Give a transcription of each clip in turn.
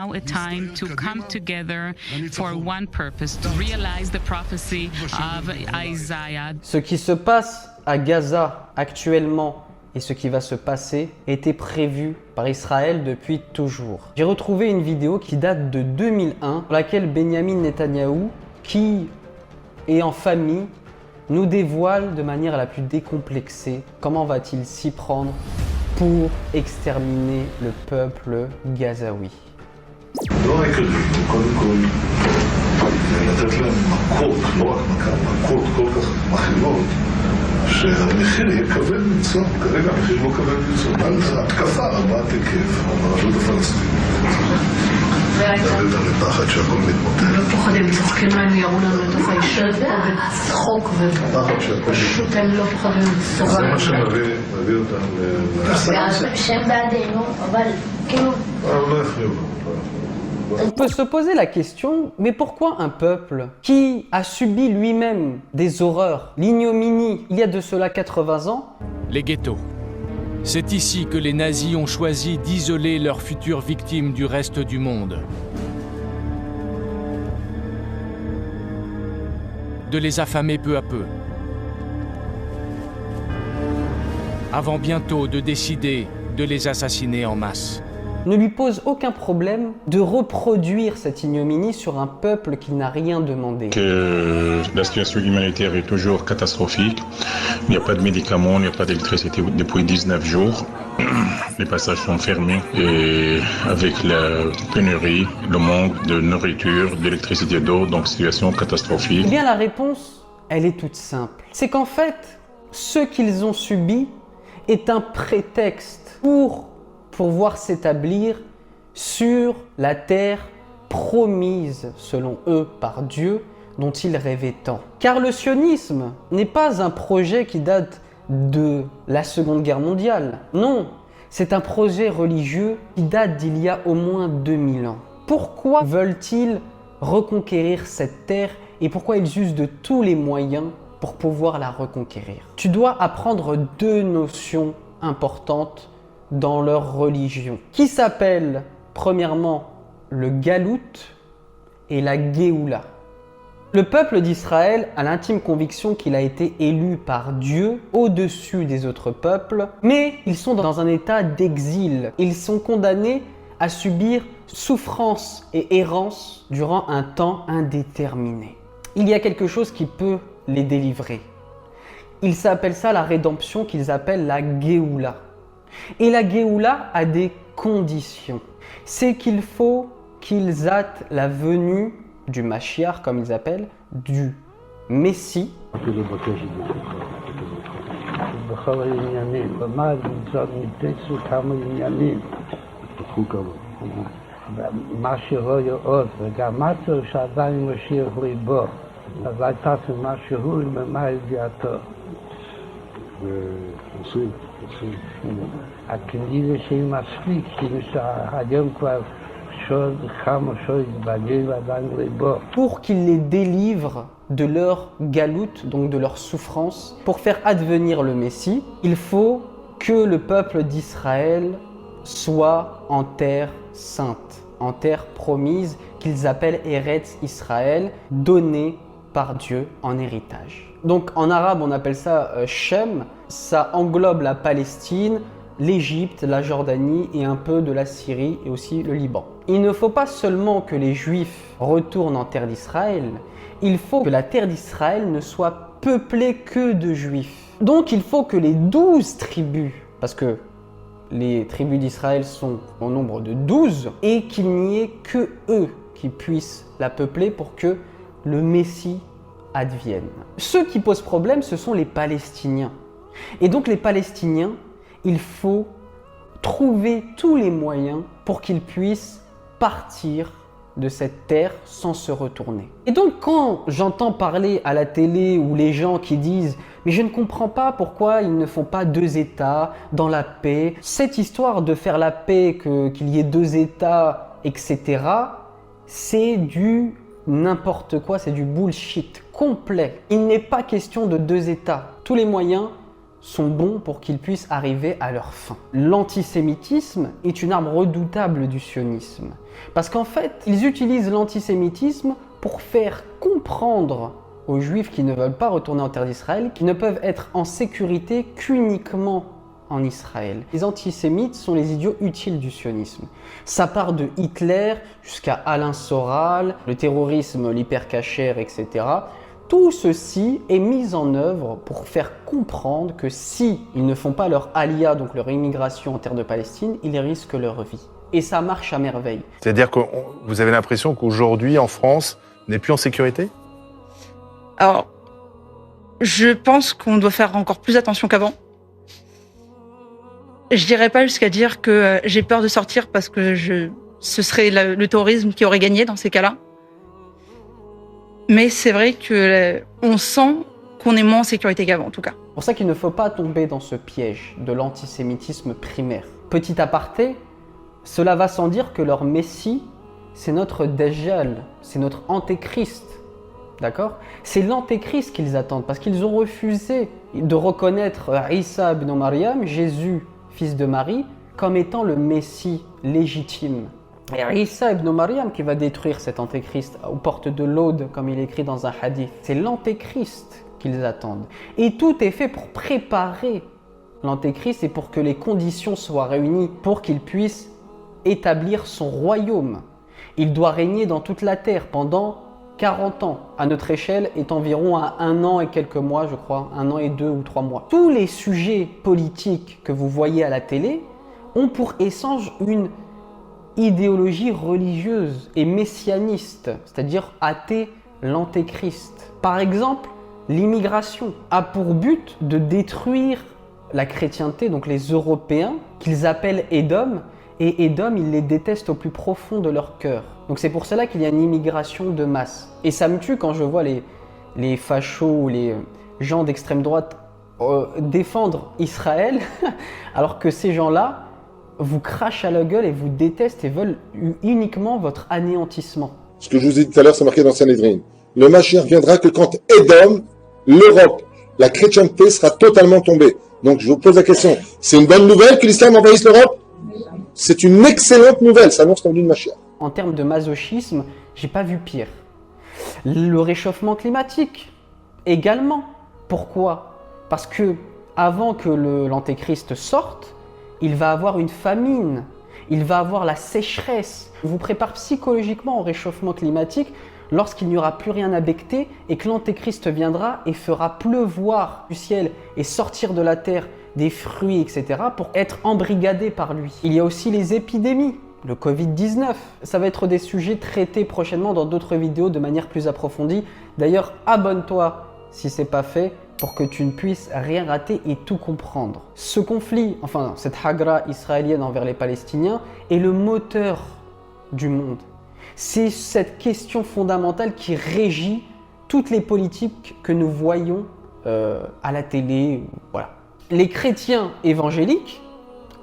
Now a time to come together for one purpose, to realize the prophecy of Isaiah. Ce qui se passe à Gaza actuellement et ce qui va se passer était prévu par Israël depuis toujours. J'ai retrouvé une vidéo qui date de 2001 dans laquelle Benjamin Netanyahou, qui est en famille, nous dévoile de manière la plus décomplexée comment va-t-il s'y prendre pour exterminer le peuple gazaoui. לא העיקרי, קודם כל לתת להם מכות, לא רק מכות כל כך מכילות, שהמחיר יהיה כבד מנשוא. כרגע המחיר לא כבד מנשוא. ההתקפה רבת היקף ברשות הפלסטינית. זה גם לפחד שהכל מתמוטט. לא פוחדים, צוחקים להם, יראו לנו לתוך הישב וצחוק ופשוט הם לא פוחדים לסובב. זה מה שמביא אותם שהם בעדינו, אבל כאילו... לא יפריעו. On peut se poser la question, mais pourquoi un peuple qui a subi lui-même des horreurs, l'ignominie, il y a de cela 80 ans? Les ghettos. C'est ici que les nazis ont choisi d'isoler leurs futures victimes du reste du monde. De les affamer peu à peu. Avant bientôt de décider de les assassiner en masse. Ne lui pose aucun problème de reproduire cette ignominie sur un peuple qui n'a rien demandé. Que la situation humanitaire est toujours catastrophique. Il n'y a pas de médicaments, il n'y a pas d'électricité depuis 19 jours. Les passages sont fermés et avec la pénurie, le manque de nourriture, d'électricité, d'eau, donc situation catastrophique. Eh bien la réponse, elle est toute simple. C'est qu'en fait, ce qu'ils ont subi est un prétexte pour pouvoir s'établir sur la terre promise, selon eux, par Dieu, dont ils rêvaient tant. Car le sionisme n'est pas un projet qui date de la Seconde Guerre mondiale. Non, c'est un projet religieux qui date d'il y a au moins 2000 ans. Pourquoi veulent-ils reconquérir cette terre et pourquoi ils usent de tous les moyens pour pouvoir la reconquérir? Tu dois apprendre deux notions importantes dans leur religion, qui s'appelle premièrement le Galout et la Géoula. Le peuple d'Israël a l'intime conviction qu'il a été élu par Dieu au-dessus des autres peuples, mais ils sont dans un état d'exil. Ils sont condamnés à subir souffrance et errance durant un temps indéterminé. Il y a quelque chose qui peut les délivrer. Ils s'appellent ça la rédemption qu'ils appellent la Géoula. Et la Géoula a des conditions. C'est qu'il faut qu'ils hâtent la venue du Mashiach, comme ils appellent, du Messie. Pour qu'il les délivre de leur galoute, donc de leur souffrance, pour faire advenir le Messie, il faut que le peuple d'Israël soit en terre sainte, en terre promise, qu'ils appellent Eretz Israël, donnée par Dieu en héritage. Donc en arabe on appelle ça Shem, ça englobe la Palestine, l'Égypte, la Jordanie et un peu de la Syrie et aussi le Liban. Il ne faut pas seulement que les Juifs retournent en terre d'Israël, il faut que la terre d'Israël ne soit peuplée que de Juifs. Donc il faut que les 12 tribus, parce que les tribus d'Israël sont au nombre de 12, et qu'il n'y ait que eux qui puissent la peupler pour que le Messie advienne. Ceux qui posent problème, ce sont les Palestiniens. Et donc les Palestiniens, il faut trouver tous les moyens pour qu'ils puissent partir de cette terre sans se retourner. Et donc quand j'entends parler à la télé ou les gens qui disent « mais je ne comprends pas pourquoi ils ne font pas deux États dans la paix », cette histoire de faire la paix, qu'il y ait deux États, etc., c'est du n'importe quoi, c'est du bullshit complet. Il n'est pas question de deux États. Tous les moyens sont bons pour qu'ils puissent arriver à leur fin. L'antisémitisme est une arme redoutable du sionisme. Parce qu'en fait, ils utilisent l'antisémitisme pour faire comprendre aux Juifs qui ne veulent pas retourner en terre d'Israël qu'ils ne peuvent être en sécurité qu'uniquement en Israël. Les antisémites sont les idiots utiles du sionisme. Ça part de Hitler jusqu'à Alain Soral, le terrorisme, l'hypercacher, etc. Tout ceci est mis en œuvre pour faire comprendre que si ils ne font pas leur alia, donc leur immigration en terre de Palestine, ils risquent leur vie. Et ça marche à merveille. C'est-à-dire que vous avez l'impression qu'aujourd'hui, en France, on n'est plus en sécurité ? Alors, je pense qu'on doit faire encore plus attention qu'avant. Je dirais pas jusqu'à dire que j'ai peur de sortir parce que ce serait le terrorisme qui aurait gagné dans ces cas-là. Mais c'est vrai que on sent qu'on est moins en sécurité qu'avant, en tout cas. C'est pour ça qu'il ne faut pas tomber dans ce piège de l'antisémitisme primaire. Petit aparté, cela va sans dire que leur Messie, c'est notre Dajjal, c'est notre Antéchrist. D'accord ? C'est l'Antéchrist qu'ils attendent parce qu'ils ont refusé de reconnaître Isa ibn Maryam, Jésus, fils de Marie, comme étant le Messie légitime. Et Isa ibn Maryam qui va détruire cet Antéchrist aux portes de l'Aude, comme il est écrit dans un hadith. C'est l'Antéchrist qu'ils attendent. Et tout est fait pour préparer l'Antéchrist et pour que les conditions soient réunies pour qu'il puisse établir son royaume. Il doit régner dans toute la terre pendant 40 ans, à notre échelle, est environ à 1 an et quelques mois, je crois, 1 an et 2 ou 3 mois. Tous les sujets politiques que vous voyez à la télé ont pour essence une idéologie religieuse et messianiste, c'est-à-dire athée l'antéchrist. Par exemple, l'immigration a pour but de détruire la chrétienté, donc les Européens, qu'ils appellent Édom, et Édom, ils les détestent au plus profond de leur cœur. Donc c'est pour cela qu'il y a une immigration de masse. Et ça me tue quand je vois les fachos, les gens d'extrême droite défendre Israël, alors que ces gens-là vous crachent à la gueule et vous détestent et veulent uniquement votre anéantissement. Ce que je vous ai dit tout à l'heure, c'est marqué dans Sanhedrin. Le Mashiach viendra que quand Édom, l'Europe, la chrétienté sera totalement tombée. Donc je vous pose la question, c'est une bonne nouvelle que l'islam envahisse l'Europe ? C'est une excellente nouvelle, ça annonce la venue de Mashiach. En termes de masochisme, j'ai pas vu pire. Le réchauffement climatique, également. Pourquoi ? Parce que avant que l'Antéchrist sorte, il va avoir une famine, il va avoir la sécheresse. On vous prépare psychologiquement au réchauffement climatique lorsqu'il n'y aura plus rien à becqueter et que l'Antéchrist viendra et fera pleuvoir du ciel et sortir de la terre des fruits, etc. pour être embrigadé par lui. Il y a aussi les épidémies, le Covid-19. Ça va être des sujets traités prochainement dans d'autres vidéos de manière plus approfondie. D'ailleurs, abonne-toi si ce n'est pas fait pour que tu ne puisses rien rater et tout comprendre. Ce conflit, enfin cette hagra israélienne envers les Palestiniens, est le moteur du monde. C'est cette question fondamentale qui régit toutes les politiques que nous voyons à la télé. Voilà. Les chrétiens évangéliques,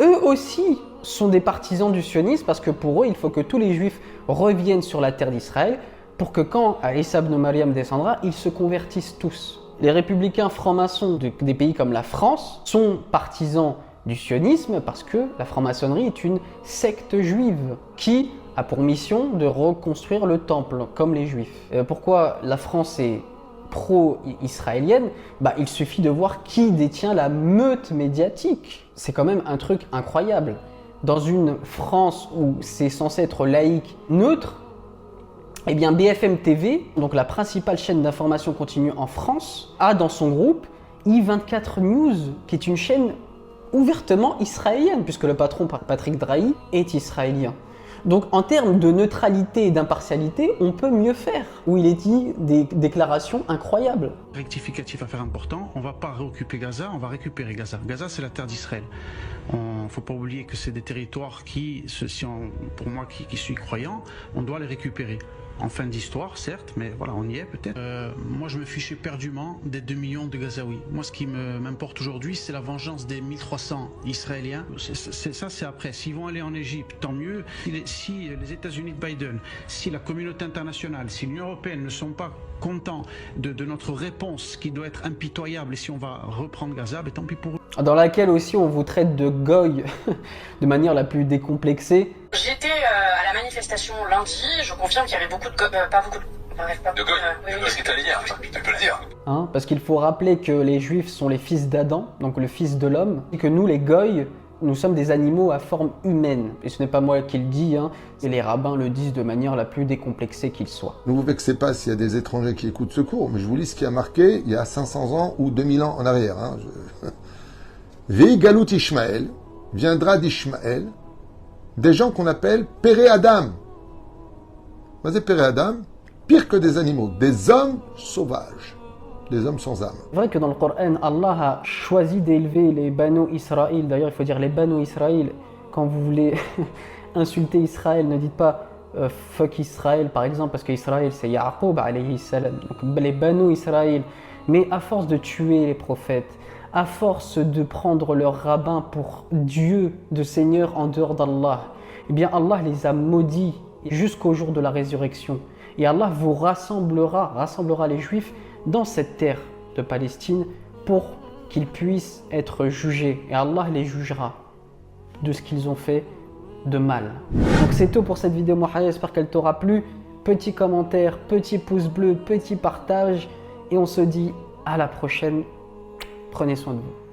eux aussi, sont des partisans du sionisme parce que pour eux, il faut que tous les juifs reviennent sur la terre d'Israël pour que quand Isa ibn Maryam descendra, ils se convertissent tous. Les républicains francs-maçons des pays comme la France sont partisans du sionisme parce que la franc-maçonnerie est une secte juive qui a pour mission de reconstruire le temple comme les juifs. Pourquoi la France est pro-israélienne, il suffit de voir qui détient la meute médiatique. C'est quand même un truc incroyable. Dans une France où c'est censé être laïque, neutre, eh bien BFM TV, donc la principale chaîne d'information continue en France, a dans son groupe I24 News, qui est une chaîne ouvertement israélienne, puisque le patron Patrick Drahi est israélien. Donc en termes de neutralité et d'impartialité, on peut mieux faire, où il est dit des déclarations incroyables. Rectificatif à faire important, on ne va pas réoccuper Gaza, on va récupérer Gaza. Gaza, c'est la terre d'Israël. On ne faut pas oublier que c'est des territoires qui, pour moi qui suis croyant, on doit les récupérer. En fin d'histoire, certes, mais voilà, on y est peut-être. Moi, je me fichais perdument des 2 millions de Gazaouis. Moi, ce qui m'importe aujourd'hui, c'est la vengeance des 1300 Israéliens. C'est après. S'ils vont aller en Égypte, tant mieux. Si les États-Unis de Biden, si la communauté internationale, si l'Union européenne ne sont pas contents de notre réponse qui doit être impitoyable, et si on va reprendre Gaza, tant pis pour eux. Dans laquelle aussi on vous traite de goy de manière la plus décomplexée. J'étais à la manifestation lundi, je confirme qu'il y avait beaucoup de pas beaucoup de goy. Oui, ce que tu allais dire, tu peux le dire. Hein, parce qu'il faut rappeler que les juifs sont les fils d'Adam, donc le fils de l'homme, et que nous les goy, nous sommes des animaux à forme humaine. Et ce n'est pas moi qui le dis, hein, et les rabbins le disent de manière la plus décomplexée qu'il soit. Ne vous vexez pas s'il y a des étrangers qui écoutent ce cours, mais je vous lis ce qui a marqué il y a 500 ans ou 2000 ans en arrière. Hein, Vei Galut Ishmaël, viendra d'Ishmaël, des gens qu'on appelle Péré Adam. C'est Péré Adam, pire que des animaux, des hommes sauvages, des hommes sans âme. C'est vrai que dans le Coran, Allah a choisi d'élever les Banu Israël. D'ailleurs, il faut dire les Banu Israël. Quand vous voulez insulter Israël, ne dites pas fuck Israël, par exemple, parce qu'Israël, c'est Ya'qub, alayhi salam. Donc les Banu Israël. Mais à force de tuer les prophètes, à force de prendre leurs rabbins pour Dieu, de Seigneur en dehors d'Allah, eh bien Allah les a maudits jusqu'au jour de la résurrection. Et Allah vous rassemblera les Juifs dans cette terre de Palestine pour qu'ils puissent être jugés. Et Allah les jugera de ce qu'ils ont fait de mal. Donc c'est tout pour cette vidéo, Mohamed. J'espère qu'elle t'aura plu. Petit commentaire, petit pouce bleu, petit partage. Et on se dit à la prochaine. Prenez soin de vous.